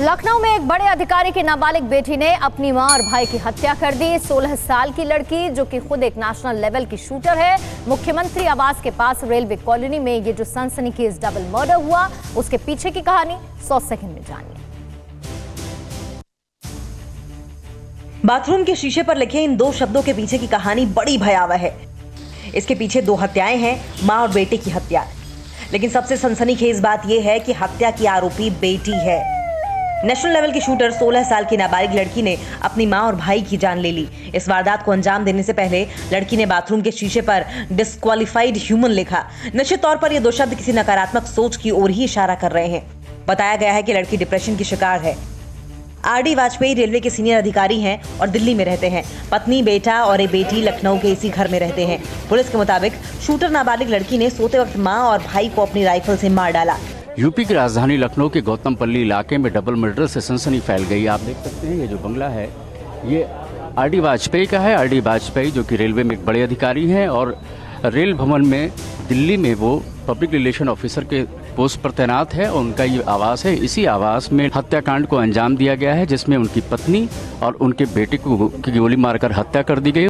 लखनऊ में एक बड़े अधिकारी की नाबालिग बेटी ने अपनी मां और भाई की हत्या कर दी। 16 साल की लड़की जो कि खुद एक नेशनल लेवल की शूटर है, मुख्यमंत्री आवास के पास रेलवे कॉलोनी में ये जो सनसनीखेज डबल मर्डर हुआ, उसके पीछे की कहानी 100 सेकंड में जानिए। बाथरूम के शीशे पर लिखे इन दो शब्दों के पीछे की कहानी बड़ी भयावह है। इसके पीछे दो हत्याएं हैं, मां और बेटे की हत्या। लेकिन सबसे सनसनीखेज बात यह है कि हत्या की आरोपी बेटी है। नेशनल लेवल की शूटर 16 साल की नाबालिग लड़की ने अपनी मां और भाई की जान ले ली। इस वारदात को अंजाम देने से पहले लड़की ने बाथरूम के शीशे पर डिस्क्वालिफाइड ह्यूमन लिखा। निश्चित तौर पर ये दो शब्द किसी नकारात्मक सोच की ओर ही इशारा कर रहे हैं। बताया गया है कि लड़की डिप्रेशन की शिकार है। आरडी वाजपेयी रेलवे के सीनियर अधिकारी हैं और दिल्ली में रहते हैं। पत्नी, बेटा और एक बेटी लखनऊ के इसी घर में रहते हैं। पुलिस के मुताबिक शूटर नाबालिग लड़की ने सोते वक्त मां और भाई को अपनी राइफल से मार डाला। यूपी की राजधानी लखनऊ के गौतमपल्ली इलाके में डबल मर्डर से सनसनी फैल गई। आप देख सकते हैं ये जो बंगला है ये आरडी वाजपेयी का है। आरडी वाजपेयी जो कि रेलवे में एक बड़े अधिकारी हैं और रेल भवन में दिल्ली में वो पब्लिक रिलेशन ऑफिसर के पोस्ट पर तैनात है और उनका ये आवास है। इसी आवास में हत्याकांड को अंजाम दिया गया है, जिसमें उनकी पत्नी और उनके बेटे को गोली मारकर हत्या कर दी गई।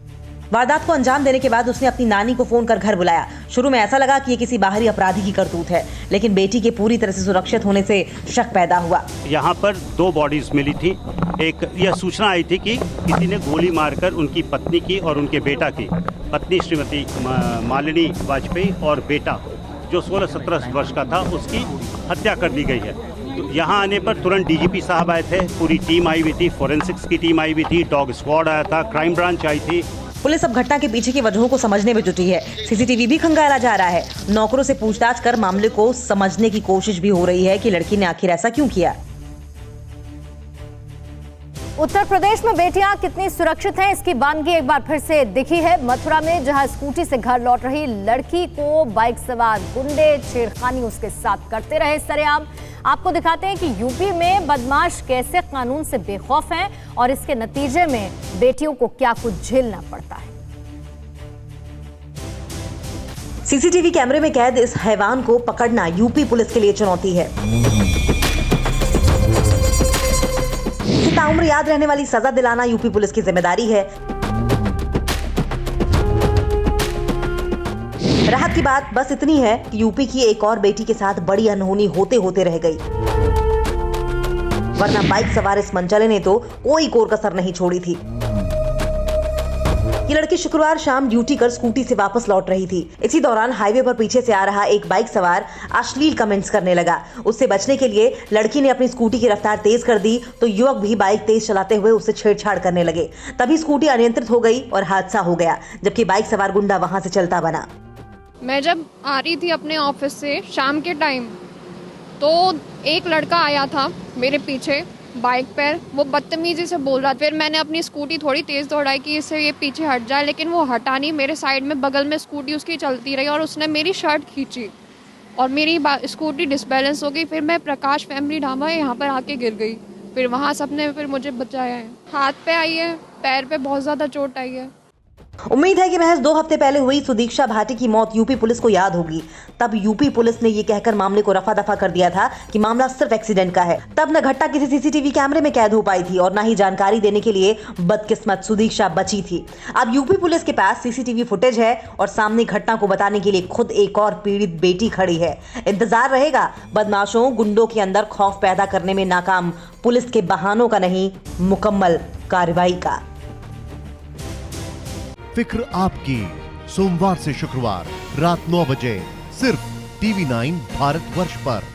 वारदात को अंजाम देने के बाद उसने अपनी नानी को फोन कर घर बुलाया। शुरू में ऐसा लगा कि ये किसी बाहरी अपराधी की करतूत है, लेकिन बेटी के पूरी तरह से सुरक्षित होने से शक पैदा हुआ। यहाँ पर दो बॉडीज मिली थी। एक यह सूचना आई थी कि किसी ने गोली मारकर उनकी पत्नी की और उनके बेटा की, पत्नी श्रीमती मालिनी वाजपेयी और बेटा जो 16-17 वर्ष का था, उसकी हत्या कर दी गई है। तो यहाँ आने पर तुरंत डीजीपी साहब आए थे, पूरी टीम आई हुई थी, फोरेंसिक्स की टीम आई हुई थी, डॉग स्क्वाड आया था, क्राइम ब्रांच आई थी। पुलिस अब घटना के पीछे की वजहों को समझने में जुटी है। सीसीटीवी भी खंगाला जा रहा है। नौकरों से पूछताछ कर मामले को समझने की कोशिश भी हो रही है कि लड़की ने आखिर ऐसा क्यों किया। उत्तर प्रदेश में बेटियां कितनी सुरक्षित हैं, इसकी बानगी एक बार फिर से दिखी है। मथुरा में जहां स्कूटी से घर लौट रही लड़की को बाइक सवार गुंडे छेड़खानी उसके साथ करते रहे सरेआम। आपको दिखाते हैं कि यूपी में बदमाश कैसे कानून से बेखौफ हैं और इसके नतीजे में बेटियों को क्या कुछ झेलना पड़ता है। सीसीटीवी कैमरे में कैद इस हैवान को पकड़ना यूपी पुलिस के लिए चुनौती है। इसे ताउम्र याद रहने वाली सजा दिलाना यूपी पुलिस की जिम्मेदारी है। राहत की बात बस इतनी है कि यूपी की एक और बेटी के साथ बड़ी अनहोनी होते होते रह गई, वरना बाइक सवार इस मनचले ने तो कोई कोर कसर नहीं छोड़ी थी। ये लड़की शुक्रवार शाम ड्यूटी कर स्कूटी से वापस लौट रही थी। इसी दौरान हाईवे पर पीछे से आ रहा एक बाइक सवार अश्लील कमेंट्स करने लगा। उससे बचने के लिए लड़की ने अपनी स्कूटी की रफ्तार तेज कर दी तो युवक भी बाइक तेज चलाते हुए उससे छेड़छाड़ करने लगे। तभी स्कूटी अनियंत्रित हो गई और हादसा हो गया, जबकि बाइक सवार गुंडा वहां से चलता बना। मैं जब आ रही थी अपने ऑफिस से शाम के टाइम, तो एक लड़का आया था मेरे पीछे बाइक पर, वो बदतमीजी से बोल रहा था। फिर मैंने अपनी स्कूटी थोड़ी तेज़ दौड़ाई कि इससे ये पीछे हट जाए, लेकिन वो हटा नहीं। मेरे साइड में बगल में स्कूटी उसकी चलती रही और उसने मेरी शर्ट खींची और मेरी स्कूटी डिसबैलेंस हो गई। फिर मैं प्रकाश फैमिली ढाबा यहाँ पर आके गिर गई। फिर वहाँ सबने फिर मुझे बचाया है। हाथ पे आई है, पैर पे बहुत ज़्यादा चोट आई है। उम्मीद है कि महज 2 हफ्ते पहले हुई सुदीक्षा भाटी की मौत यूपी पुलिस को याद होगी। तब यूपी पुलिस ने ये कहकर मामले को रफा दफा कर दिया था कि मामला सिर्फ एक्सीडेंट का है। तब न घटना किसी सीसीटीवी कैमरे में कैद हो पाई थी और न ही जानकारी देने के लिए बदकिस्मत सुदीक्षा बची थी। अब यूपी पुलिस के पास सीसीटीवी फुटेज है और सामने घटना को बताने के लिए खुद एक और पीड़ित बेटी खड़ी है। इंतजार रहेगा बदमाशों गुंडों के अंदर खौफ पैदा करने में नाकाम पुलिस के बहानों का नहीं, मुकम्मल कार्रवाई का। फिक्र आपकी, सोमवार से शुक्रवार रात 9 बजे सिर्फ TV9 भारतवर्ष पर।